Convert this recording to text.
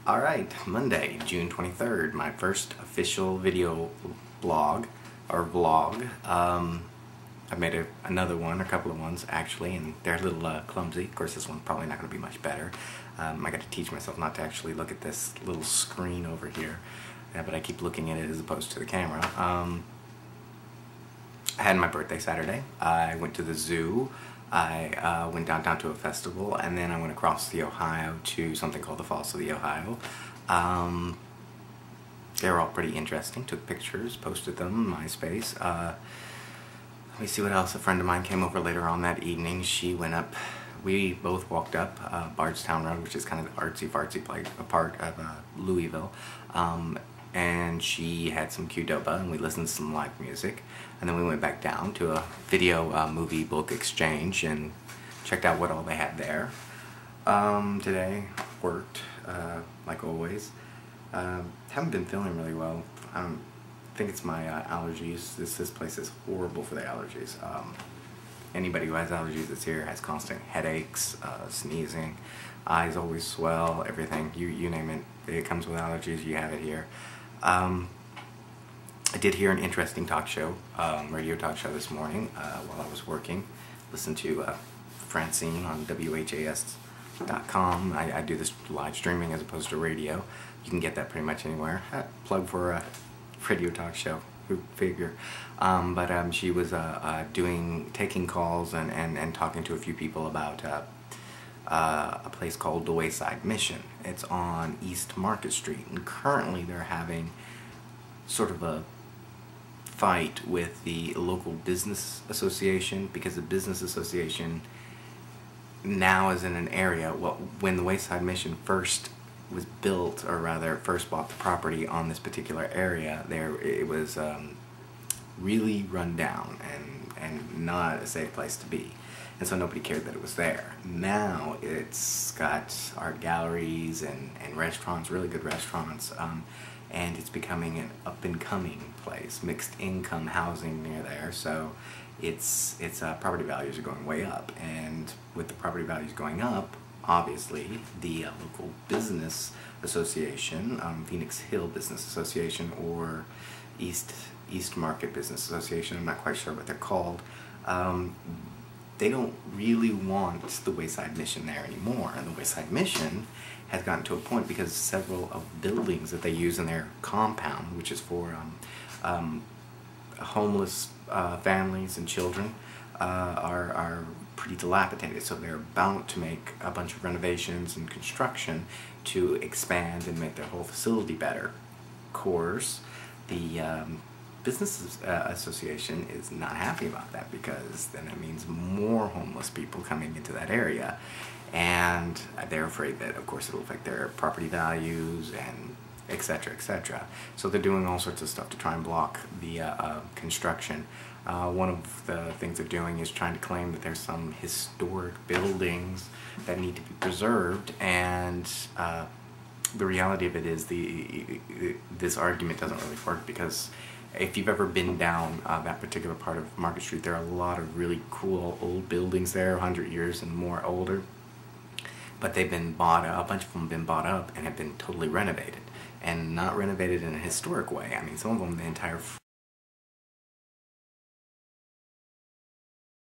Alright, Monday, June 23rd, my first official video blog, or vlog. I made another one, a couple of ones actually, and they're a little clumsy. Of course, this one's probably not going to be much better. I got to teach myself not to actually look at this little screen over here, but I keep looking at it as opposed to the camera. I had my birthday Saturday. I went to the zoo. I went downtown to a festival, and then I went across the Ohio to something called the Falls of the Ohio. They were all pretty interesting. Took pictures, posted them on MySpace. Let me see what else. A friend of mine came over later on that evening. She went up. We both walked up Bardstown Road, which is kind of the artsy-fartsy part of Louisville. And she had some Qdoba, and we listened to some live music. And then we went back down to a video movie book exchange and checked out what all they had there. Today, worked, like always. Haven't been feeling really well. I think it's my allergies. This place is horrible for the allergies. Anybody who has allergies that's here has constant headaches, sneezing, eyes always swell, everything. You name it. It comes with allergies, you have it here. I did hear an interesting talk show, radio talk show this morning while I was working. Listened to Francine on WHAS.com. I do this live streaming as opposed to radio. You can get that pretty much anywhere. Plug for a radio talk show, who figure. But she was taking calls and talking to a few people about a place called the Wayside Mission. It's on East Market Street, and currently they're having sort of a fight with the local business association, because the business association now is in an area, well, when the Wayside Mission first was built, or rather first bought the property on this particular area, it was really run down and not a safe place to be. And so nobody cared that it was there. Now it's got art galleries and restaurants, really good restaurants, and it's becoming an up-and-coming place, mixed income housing near there. So its property values are going way up, and with the property values going up, obviously the local business association, Phoenix Hill Business Association, or East Market Business Association, I'm not quite sure what they're called, they don't really want the Wayside Mission there anymore. And the Wayside Mission has gotten to a point, because several of the buildings that they use in their compound, which is for homeless families and children, are pretty dilapidated. So they're about to make a bunch of renovations and construction to expand and make their whole facility better. Of course, the Business Association is not happy about that, because then it means more homeless people coming into that area, and they're afraid that, of course, it'll affect their property values and etc., etc. So they're doing all sorts of stuff to try and block the construction. One of the things they're doing is trying to claim that there's some historic buildings that need to be preserved, and the reality of it is this argument doesn't really work, because if you've ever been down that particular part of Market Street, there are a lot of really cool old buildings there, 100 years and more older, but they've been bought up, a bunch of them have been bought up and have been totally renovated, and not renovated in a historic way. I mean, some of them, the entire